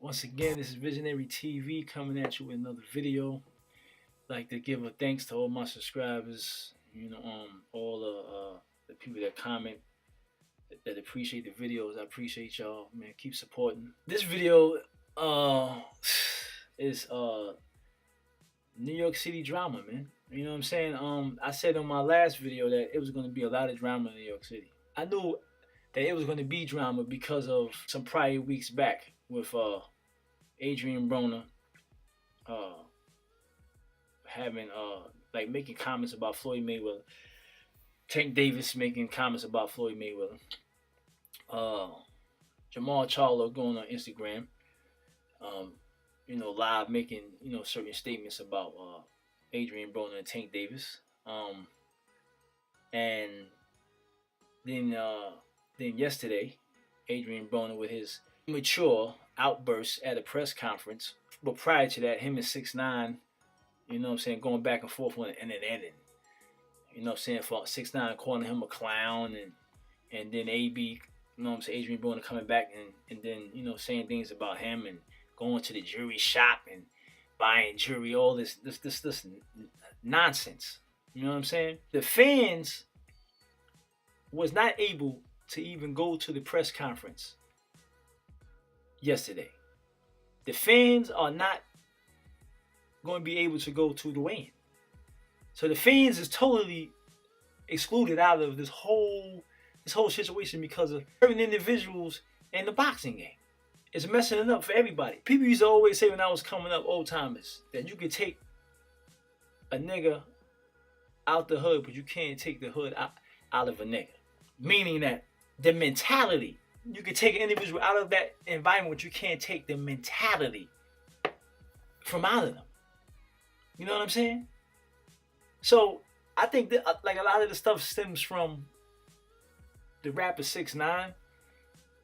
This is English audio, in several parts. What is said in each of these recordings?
Once again, this is Visionary TV coming at you with another video. Like to give a thanks to all my subscribers, all the people that comment, that appreciate the videos. I appreciate y'all, man. Keep supporting. This video is New York City drama, man. You know what I'm saying? I said on my last video that it was gonna be a lot of drama in New York City. I knew that it was gonna be drama because of some prior weeks back with Adrien Broner uh having like making comments about Floyd Mayweather, Tank Davis making comments about Floyd Mayweather, uh Jermall Charlo going on Instagram, live making, certain statements about Adrien Broner and Tank Davis. And then yesterday, Adrien Broner with his mature outbursts at a press conference. But prior to that, him and 6ix9ine, going back and forth on it and then ending. For 6ix9ine calling him a clown, and then AB, Adrien Broner coming back and then, saying things about him and going to the jewelry shop and buying jewelry, all this nonsense. You know what I'm saying? The fans was not able to even go to the press conference yesterday. The fans are not going to be able to go to the weigh-in. So the fans is totally excluded out of this whole situation because of certain individuals in the boxing game. It's messing it up for everybody. People used to always say when I was coming up, old timers, that you could take a nigga out the hood, but you can't take the hood out of a nigga. Meaning that the mentality, you can take an individual out of that environment, but you can't take the mentality from out of them. You know what I'm saying? So I think that like a lot of the stuff stems from the rapper 6ix9ine,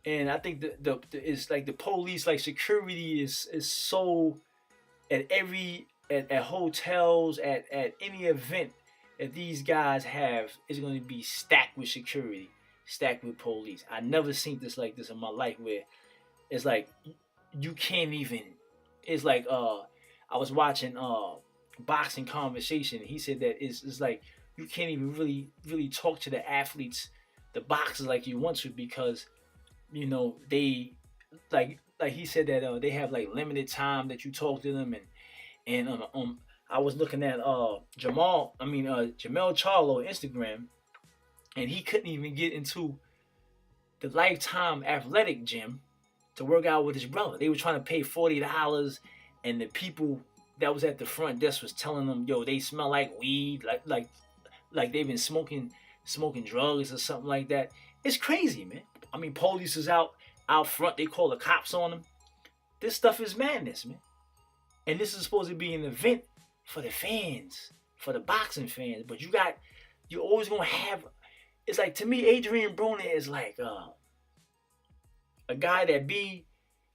and I think the it's like the police, like security is so at hotels, at any event that these guys have is going to be stacked with security, stacked with police. I never seen this like this in my life, where it's like you can't even. It's like I was watching boxing conversation. He said that it's like you can't even really talk to the athletes, the boxers, like you want to, because they like he said that they have like limited time that you talk to them, and I was looking at Jermall Charlo Instagram, and he couldn't even get into the Lifetime Athletic Gym to work out with his brother. They were trying to pay $40, and the people that was at the front desk was telling them, yo, they smell like weed, like they've been smoking drugs or something like that. It's crazy, man. I mean, police is out front. They call the cops on them. This stuff is madness, man. And this is supposed to be an event for the fans, for the boxing fans. But you're always gonna have. It's like, to me, Adrien Broner is like a guy that be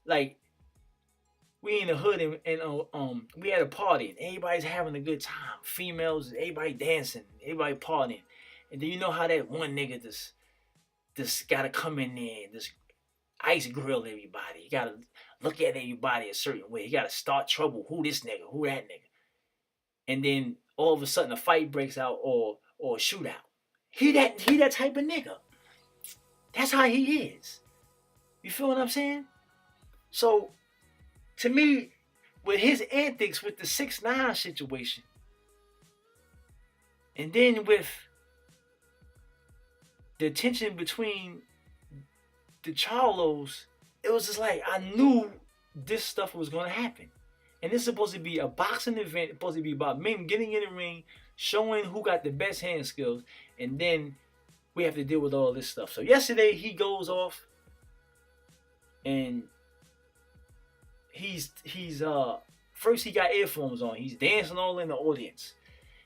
like, we in the hood and we at a party and everybody's having a good time. Females, everybody dancing, everybody partying, and then you know how that one nigga just gotta come in there and just ice grill everybody. You gotta look at everybody a certain way. You gotta start trouble. Who this nigga? Who that nigga? And then all of a sudden a fight breaks out or a shootout. He that type of nigga. That's how he is. You feel what I'm saying? So to me, with his antics with the 6ix9ine situation, and then with the tension between the Charlos, it was just like I knew this stuff was gonna happen. And this is supposed to be a boxing event, supposed to be about men getting in the ring, showing who got the best hand skills, and then we have to deal with all this stuff. So yesterday he goes off and he's first he got earphones on. He's dancing all in the audience.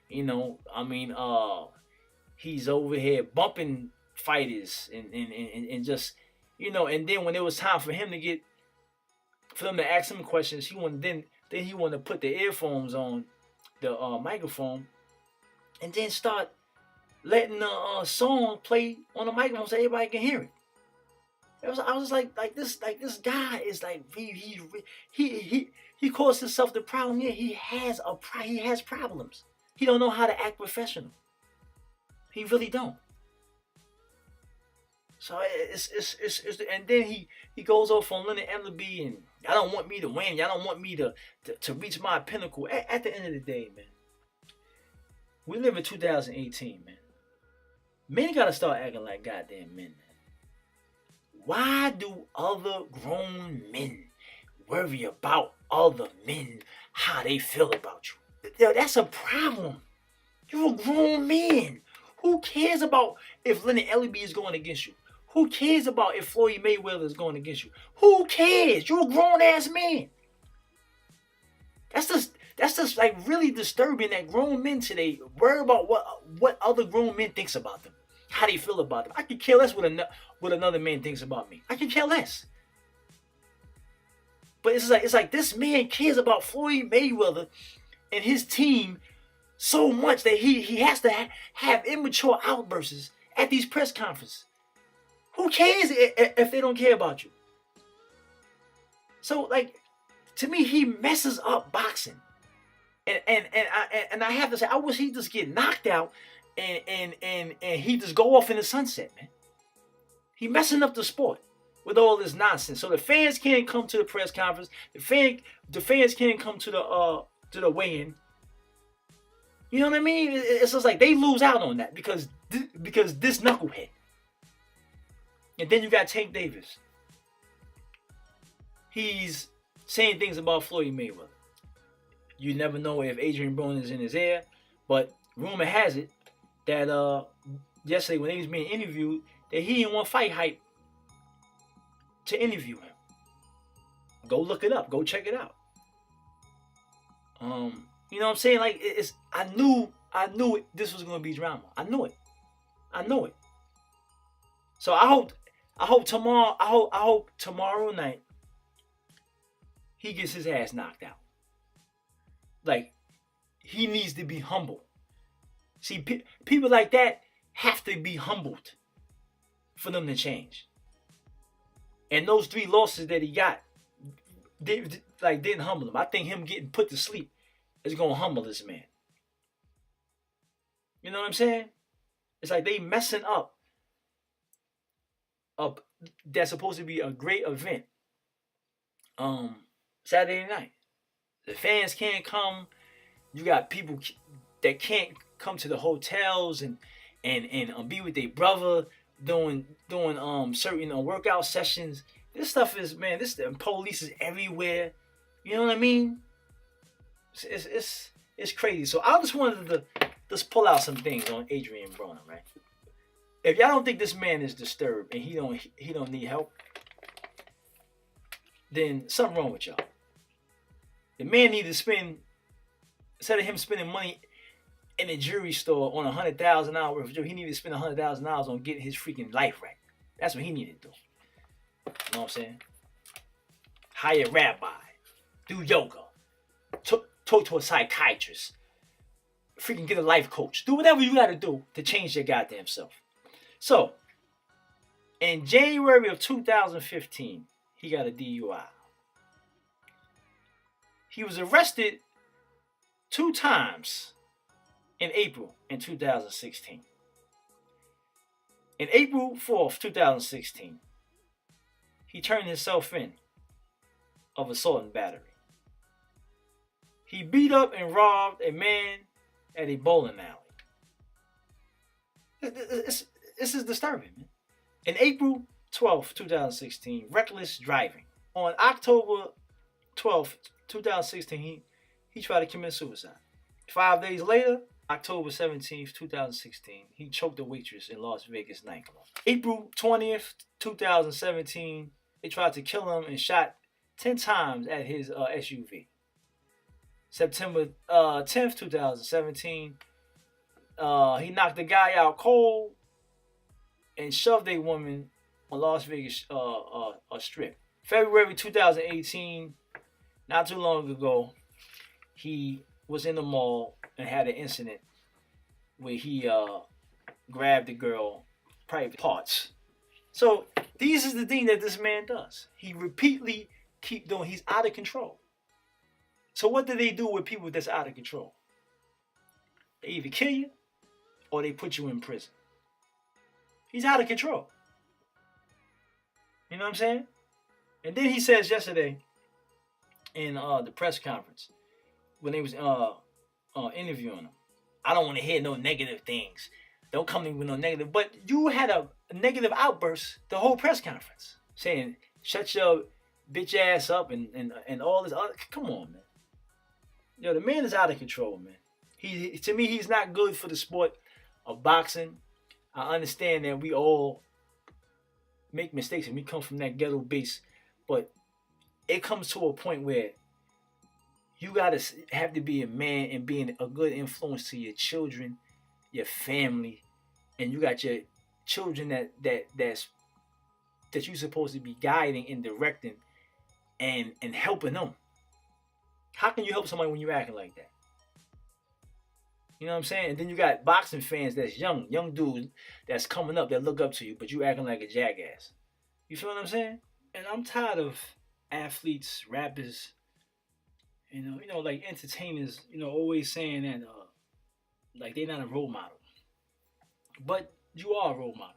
He's over here bumping fighters and just, and then when it was time for them to ask him questions, he wanted to put the earphones on the microphone and then start letting the song play on the microphone so everybody can hear it. I was like this guy is like he calls himself the problem. Yeah, he has problems. He don't know how to act professional. He really don't. So it's and then he goes off on Leonard Ellaby and y'all don't want me to win. Y'all don't want me to reach my pinnacle. At the end of the day, man, we live in 2018, man. Men gotta start acting like goddamn men, man. Why do other grown men worry about other men, how they feel about you? Yo, that's a problem. You're a grown man. Who cares about if Leonard Ellaby is going against you? Who cares about if Floyd Mayweather is going against you? Who cares? You're a grown ass man. That's just like really disturbing that grown men today worry about what other grown men thinks about them, how they feel about them. I could care less what another man thinks about me. I could care less. But it's like this man cares about Floyd Mayweather and his team so much that he has to have immature outbursts at these press conferences. Who cares if they don't care about you? So like, to me, he messes up boxing, and I have to say, I wish he just get knocked out and he just go off in the sunset, man. He messing up the sport with all this nonsense. So the fans can't come to the press conference. The fans can't come to the weigh-in. You know what I mean? It's just like they lose out on that because this knucklehead. And then you got Tank Davis. He's saying things about Floyd Mayweather. You never know if Adrien Broner is in his ear, but rumor has it that yesterday when he was being interviewed, that he didn't want Fight Hype to interview him. Go look it up. Go check it out. You know what I'm saying? Like I knew this was gonna be drama. I knew it. So I hope tomorrow night he gets his ass knocked out. Like, he needs to be humble. See, people like that have to be humbled for them to change. And those 3 losses that he got, didn't humble him. I think him getting put to sleep is gonna humble this man. You know what I'm saying? It's like they messing up that's supposed to be a great event. Saturday night. The fans can't come. You got people that can't come to the hotels and be with their brother doing certain workout sessions. This stuff is, man, the police is everywhere. You know what I mean? It's crazy. So I just wanted to just pull out some things on Adrien Broner, right? If y'all don't think this man is disturbed and he don't need help, then something wrong with y'all. The man needs to spend, instead of him spending money in a jewelry store on $100,000 worth of jewelry, he needed to spend $100,000 on getting his freaking life right. That's what he needed to do. You know what I'm saying? Hire a rabbi, do yoga, talk to a psychiatrist, freaking get a life coach. Do whatever you got to do to change your goddamn self. So, in January of 2015, he got a DUI. He was arrested 2 times in April in 2016. In April 4th, 2016, he turned himself in of assault and battery. He beat up and robbed a man at a bowling alley. This is disturbing, man. In April 12th, 2016, reckless driving. On October 12th, 2016, he tried to commit suicide. 5 days later, October 17th, 2016, he choked a waitress in Las Vegas nightclub. April 20th, 2017, they tried to kill him and shot 10 times at his SUV. September 10th, 2017, he knocked a guy out cold and shoved a woman on Las Vegas strip. February 2018, not too long ago, he was in the mall and had an incident where he grabbed the girl private parts So these is the thing that this man does. He repeatedly keep doing. He's out of control. So what do they do with people that's out of control? They either kill you or they put you in prison. He's out of control. You know what I'm saying? And then he says yesterday in the press conference when they was interviewing him, I don't want to hear no negative things. Don't come to me with no negative. But you had a negative outburst the whole press conference, saying shut your bitch ass up and all this other. Come on, man. Yo, the man is out of control, man. To me, he's not good for the sport of boxing. I understand that we all make mistakes and we come from that ghetto base, but it comes to a point where you gotta have to be a man and being a good influence to your children, your family, and you got your children that you're supposed to be guiding and directing and helping them. How can you help somebody when you're acting like that? You know what I'm saying? And then you got boxing fans that's young dudes that's coming up that look up to you, but you acting like a jackass. You feel what I'm saying? And I'm tired of athletes, rappers, like entertainers, always saying that like they're not a role model. But you are a role model.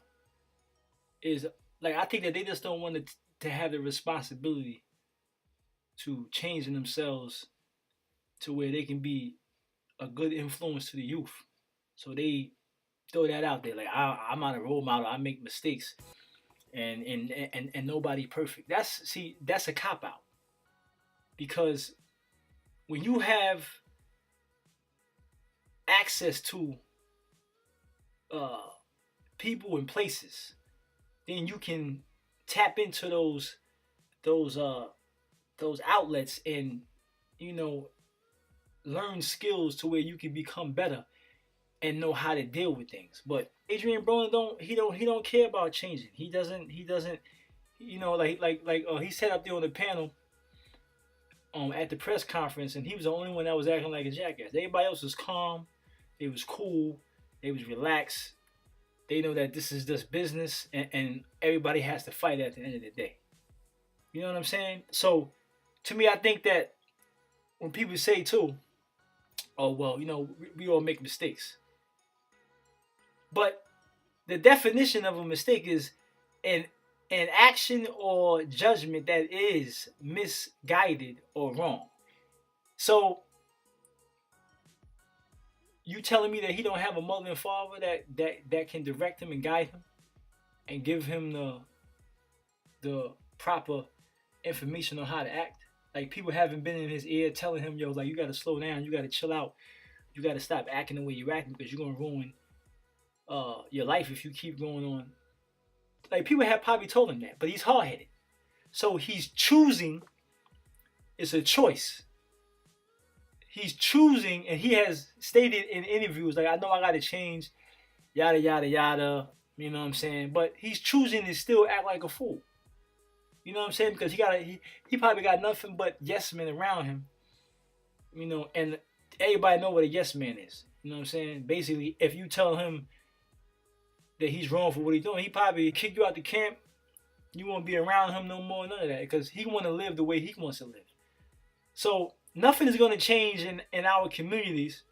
Is like I think that they just don't want to have the responsibility to changing themselves to where they can be a good influence to the youth. So they throw that out there. Like I'm not a role model. I make mistakes, and nobody perfect. That's a cop out. Because when you have access to people and places, then you can tap into those outlets and learn skills to where you can become better and know how to deal with things. But Adrien Broner don't care about changing. He doesn't he sat up there on the panel at the press conference, and he was the only one that was acting like a jackass. Everybody else was calm, they was cool, they was relaxed. They know that this is just business, and everybody has to fight at the end of the day. You know what I'm saying? So to me, I think that when people say too, oh, well, we all make mistakes. But the definition of a mistake is an action or judgment that is misguided or wrong. So you telling me that he don't have a mother and father that can direct him and guide him and give him the proper information on how to act? Like, people haven't been in his ear telling him, yo, like, you got to slow down, you got to chill out, you got to stop acting the way you're acting because you're going to ruin your life if you keep going on. Like, people have probably told him that, but he's hard-headed. So he's choosing. It's a choice. He's choosing, and he has stated in interviews, like, I know I got to change, yada, yada, yada, you know what I'm saying? But he's choosing to still act like a fool. You know what I'm saying? Because he probably got nothing but yes men around him. And everybody know what a yes man is. You know what I'm saying? Basically, if you tell him that he's wrong for what he's doing, he probably kick you out the camp. You won't be around him no more, none of that. Because he want to live the way he wants to live. So nothing is going to change in our communities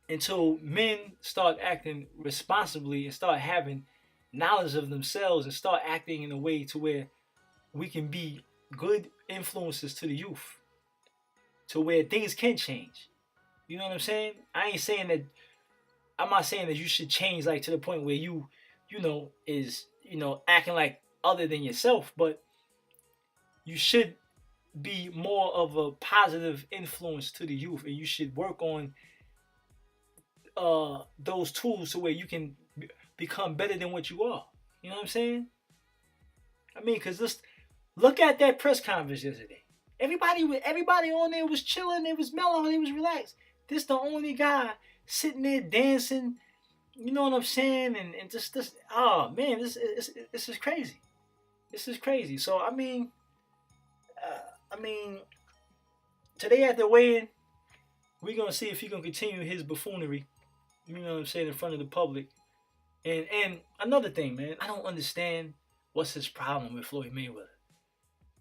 until men start acting responsibly and start having knowledge of themselves and start acting in a way to where we can be good influences to the youth, to where things can change. You know what I'm saying? I'm not saying that you should change like to the point where you is acting like other than yourself, but you should be more of a positive influence to the youth, and you should work on those tools to where you can become better than what you are. You know what I'm saying? I mean, because just look at that press conference yesterday. Everybody on there was chilling. They was mellow. They was relaxed. This the only guy sitting there dancing. You know what I'm saying? And just this. Oh man, this is crazy. This is crazy. So I mean, today at the weigh-in, we're gonna see if he gonna continue his buffoonery. You know what I'm saying, in front of the public. And another thing, man, I don't understand what's his problem with Floyd Mayweather.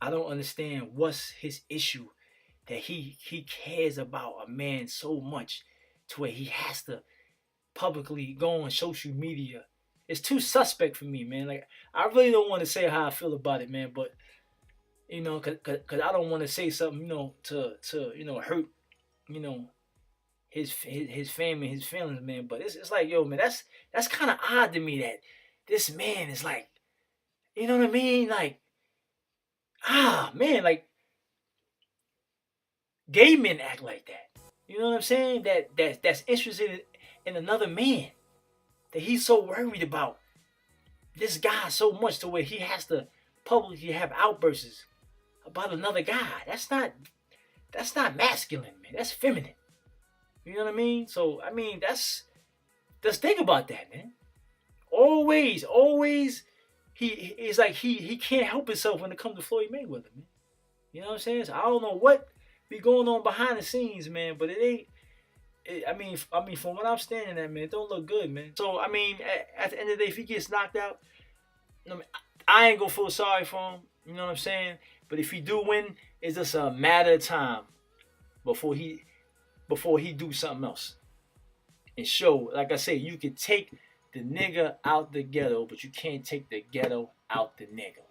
I don't understand what's his issue that he cares about a man so much to where he has to publicly go on social media. It's too suspect for me, man. Like I really don't want to say how I feel about it, man. But cause I don't want to say something, to hurt, you know, his family, his feelings, man. But it's like, yo, man, that's kind of odd to me that this man is like, you know what I mean? Like, man, like gay men act like that. You know what I'm saying? That's interested in another man. That he's so worried about this guy so much to where he has to publicly have outbursts about another guy. That's not masculine, man. That's feminine. You know what I mean? So I mean, let's think about that, man. Always, he is like he can't help himself when it comes to Floyd Mayweather, man. You know what I'm saying? So I don't know what be going on behind the scenes, man, but it ain't. I mean, from what I'm standing at, man, it don't look good, man. So I mean, at the end of the day, if he gets knocked out, I ain't gonna feel sorry for him. You know what I'm saying? But if he do win, it's just a matter of time before he do something else and show. Like I say, you can take the nigga out the ghetto, but you can't take the ghetto out the nigga.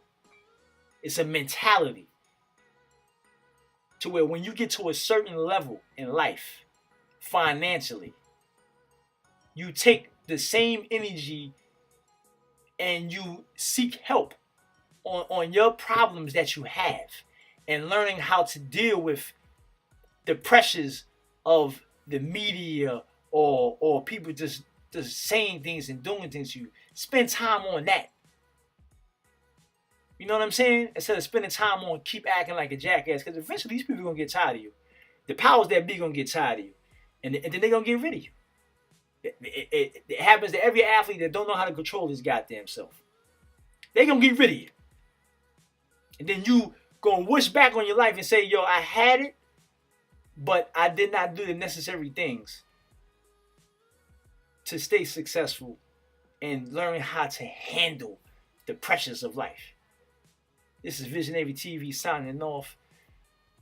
It's a mentality to where when you get to a certain level in life, financially, you take the same energy and you seek help on your problems that you have and learning how to deal with the pressures of the media or people just saying things and doing things to you. Spend time on that. You know what I'm saying? Instead of spending time on keep acting like a jackass, because eventually these people are gonna get tired of you. The powers that be gonna get tired of you, and then they're gonna get rid of you. It happens to every athlete that don't know how to control his goddamn self. They're gonna get rid of you, and then you gonna wish back on your life and say, "Yo, I had it, but I did not do the necessary things to stay successful and learn how to handle the pressures of life." This is Visionary TV signing off.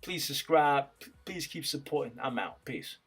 Please subscribe. Please keep supporting. I'm out. Peace.